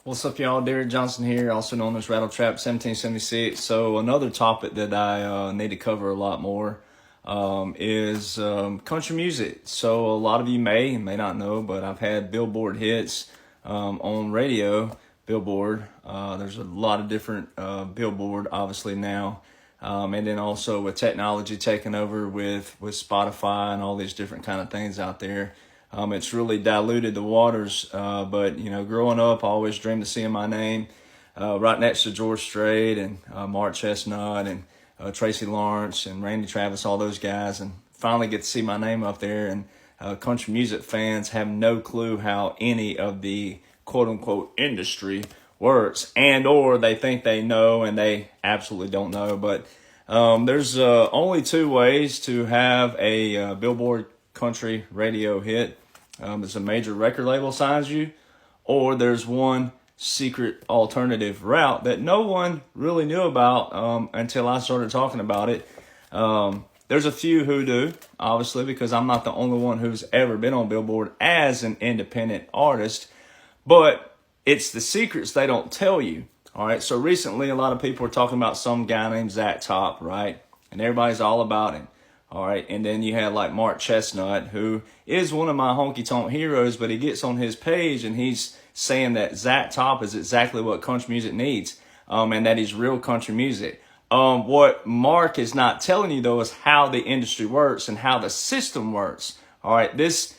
What's up, y'all? Derek Johnson here, also known as Rattletrap 1776. So another topic that I need to cover a lot more is country music. So a lot of you may not know, but I've had Billboard hits on radio. Billboard. There's a lot of different Billboard, obviously now, and then also with technology taking over with Spotify and all these different kind of things out there. It's really diluted the waters, but growing up, I always dreamed of seeing my name right next to George Strait and Mark Chestnut and Tracy Lawrence and Randy Travis, all those guys, and finally get to see my name up there. And country music fans have no clue how any of the quote-unquote industry works, and or they think they know and they absolutely don't know. But there's only two ways to have a Billboard country radio hit. There's a major record label signs you, or there's one secret alternative route that no one really knew about until I started talking about it. There's a few who do, obviously, because I'm not the only one who's ever been on Billboard as an independent artist, but it's the secrets they don't tell you. All right, so recently a lot of people are talking about some guy named Zach Top, right? And everybody's all about him. All right, and then you had like Mark Chestnut, who is one of my honky-tonk heroes, but he gets on his page and he's saying that Zach Top is exactly what country music needs, and that he's real country music. What Mark is not telling you, though, is how the industry works and how the system works. All right, this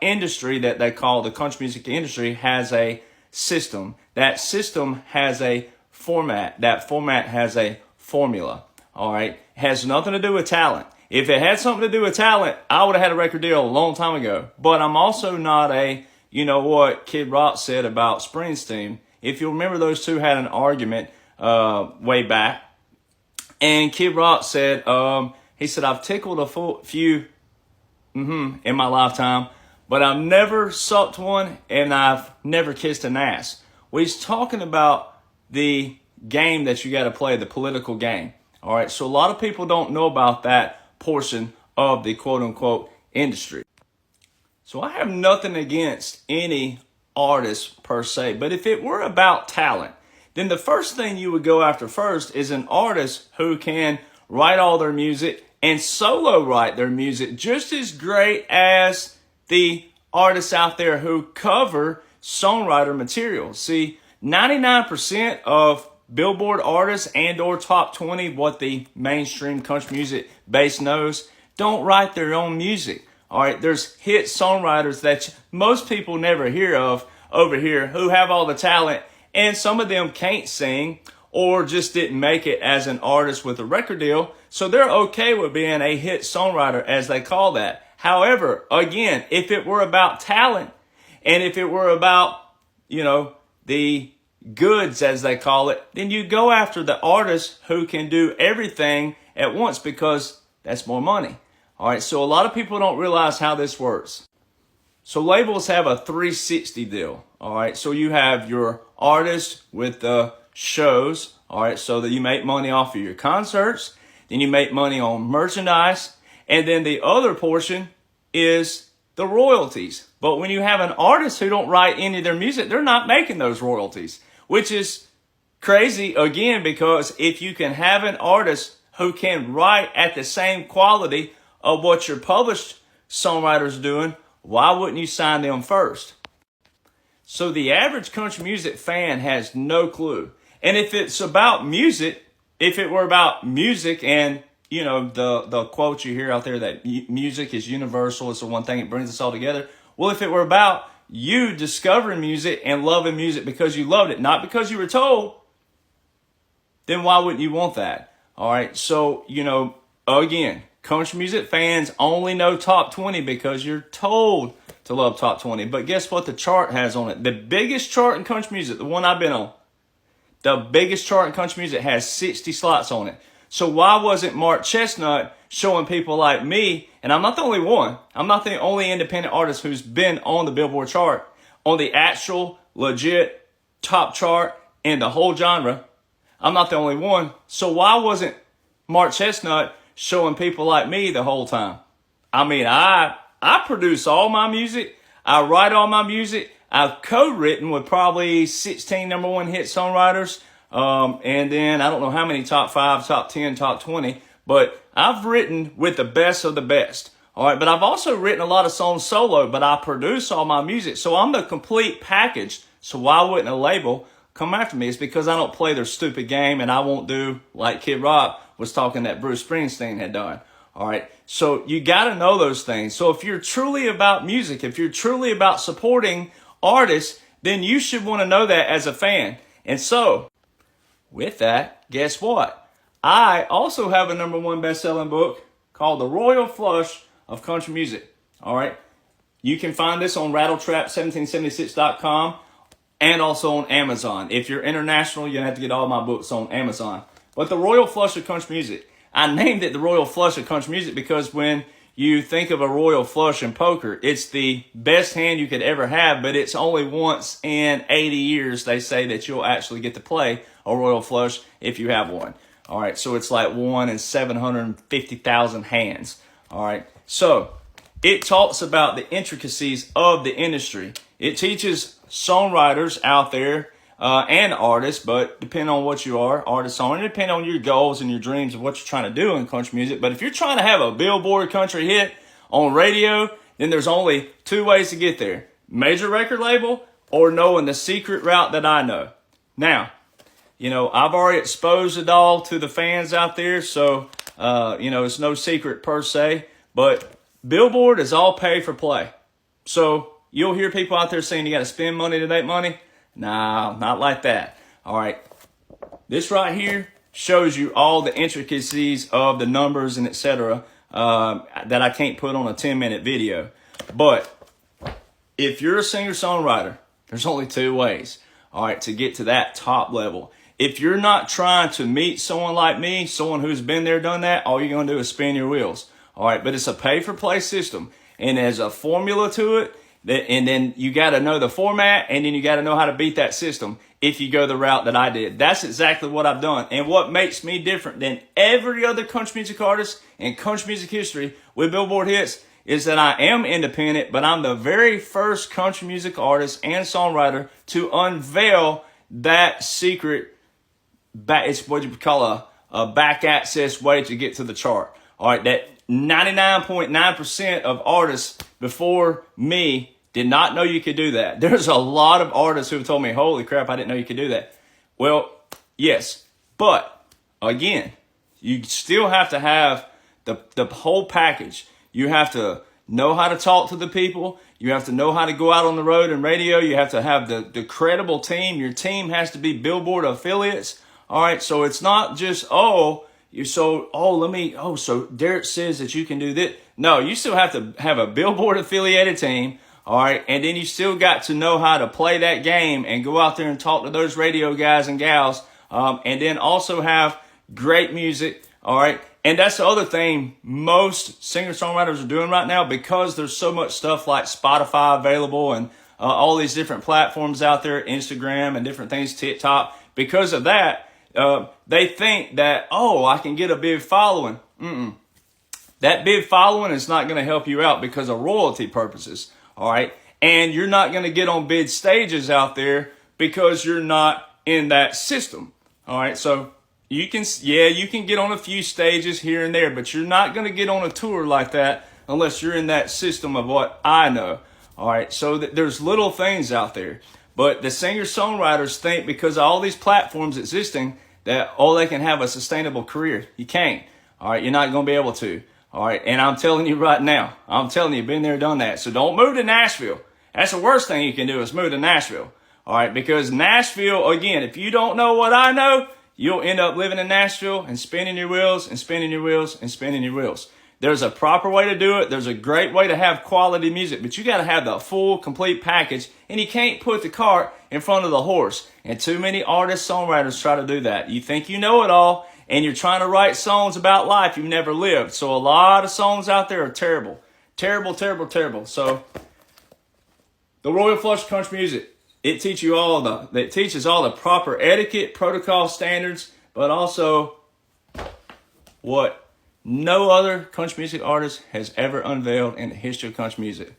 industry that they call the country music industry has a system. That system has a format. That format has a formula. All right, it has nothing to do with talent. If it had something to do with talent, I would have had a record deal a long time ago. But I'm also not what Kid Rock said about Springsteen. If you remember, those two had an argument way back. And Kid Rock said, he said, I've tickled a few in my lifetime, but I've never sucked one and I've never kissed an ass. Well, he's talking about the game that you got to play, the political game. All right, so a lot of people don't know about that portion of the quote-unquote industry. So I have nothing against any artist per se, but if it were about talent, then the first thing you would go after first is an artist who can write all their music and solo write their music just as great as the artists out there who cover songwriter material. See, 99% of Billboard artists and or top 20, what the mainstream country music base knows, don't write their own music. All right, there's hit songwriters that most people never hear of over here who have all the talent, and some of them can't sing or just didn't make it as an artist with a record deal, so they're okay with being a hit songwriter, as they call that. However, again, if it were about talent and if it were about, the goods, as they call it, then you go after the artist who can do everything at once because that's more money. All right, so a lot of people don't realize how this works. So labels have a 360 deal. All right, so you have your artist with the shows. All right, so that you make money off of your concerts, then you make money on merchandise, and then the other portion is the royalties. But when you have an artist who don't write any of their music, they're not making those royalties, which is crazy, again, because if you can have an artist who can write at the same quality of what your published songwriter's doing, why wouldn't you sign them first? So the average country music fan has no clue. And if it's about music, if it were about music and, the quote you hear out there that music is universal, it's the one thing that brings us all together. Well, if it were about you discovering music and loving music because you loved it, not because you were told, then why wouldn't you want that? All right. So, again, country music fans only know top 20 because you're told to love top 20. But guess what the chart has on it? The biggest chart in country music, the one I've been on, the biggest chart in country music has 60 slots on it. So why wasn't Mark Chestnut showing people like me, and I'm not the only one, I'm not the only independent artist who's been on the Billboard chart, on the actual legit top chart in the whole genre. I'm not the only one. So why wasn't Mark Chestnut showing people like me the whole time? I mean, I produce all my music. I write all my music. I've co-written with probably 16 number one hit songwriters. And then I don't know how many top 5, top 10, top 20, but I've written with the best of the best. All right. But I've also written a lot of songs solo, but I produce all my music. So I'm the complete package. So why wouldn't a label come after me? It's because I don't play their stupid game, and I won't do like Kid Rock was talking that Bruce Springsteen had done. All right. So you got to know those things. So if you're truly about music, if you're truly about supporting artists, then you should want to know that as a fan. And so with that, guess what? I also have a number one best-selling book called The Royal Flush of Country Music. All right. You can find this on rattletrap1776.com and also on Amazon. If you're international, you have to get all my books on Amazon. But The Royal Flush of Country Music. I named it The Royal Flush of Country Music because when you think of a royal flush in poker, it's the best hand you could ever have, but it's only once in 80 years they say that you'll actually get to play a royal flush if you have one. All right, so it's like 1 in 750,000 hands. All right, so it talks about the intricacies of the industry. It teaches songwriters out there and artists, but depending on what you are, artist, songwriter, depending on your goals and your dreams of what you're trying to do in country music. But if you're trying to have a Billboard country hit on radio, then there's only 2 ways to get there. Major record label or knowing the secret route that I know. Now, I've already exposed it all to the fans out there, so, it's no secret per se. But Billboard is all pay for play. So you'll hear people out there saying you got to spend money to make money. Nah, not like that. All right. This right here shows you all the intricacies of the numbers and etc. That I can't put on a 10-minute video. But if you're a singer-songwriter, there's only 2 ways, all right, to get to that top level. If you're not trying to meet someone like me, someone who's been there, done that, all you're going to do is spin your wheels. All right, but it's a pay-for-play system, and there's a formula to it. And then you got to know the format, and then you got to know how to beat that system if you go the route that I did. That's exactly what I've done. And what makes me different than every other country music artist in country music history with Billboard hits is that I am independent, but I'm the very first country music artist and songwriter to unveil that secret, it's what you would call a back access way to get to the chart. All right, that 99.9% of artists before me did not know you could do that. There's a lot of artists who have told me, holy crap, I didn't know you could do that. Well, yes, but again, you still have to have the whole package. You have to know how to talk to the people. You have to know how to go out on the road and radio. You have to have the credible team. Your team has to be Billboard affiliates. All right, so it's not just, so Derek says that you can do this. No, you still have to have a Billboard affiliated team. All right. And then you still got to know how to play that game and go out there and talk to those radio guys and gals. And then also have great music. All right. And that's the other thing most singer-songwriters are doing right now, because there's so much stuff like Spotify available and all these different platforms out there, Instagram and different things, TikTok. Because of that, they think that, I can get a big following. That big following is not going to help you out because of royalty purposes. All right. And you're not going to get on big stages out there because you're not in that system. All right. So you can get on a few stages here and there, but you're not going to get on a tour like that unless you're in that system of what I know. All right. So there's little things out there, but the singer-songwriters think because of all these platforms existing that, they can have a sustainable career. You can't. All right. You're not going to be able to. All right, and I'm telling you right now, been there, done that. So don't move to Nashville. That's the worst thing you can do is move to Nashville. All right, because Nashville, again, if you don't know what I know, you'll end up living in Nashville and spinning your wheels and spinning your wheels and spinning your wheels. There's a proper way to do it. There's a great way to have quality music, but you got to have the full, complete package, and you can't put the cart in front of the horse. And too many artists, songwriters try to do that. You think you know it all, and you're trying to write songs about life you've never lived. So a lot of songs out there are terrible. Terrible, terrible, terrible. So the Royal Flush of Country Music, it teaches all the proper etiquette, protocol, standards, but also what no other country music artist has ever unveiled in the history of country music.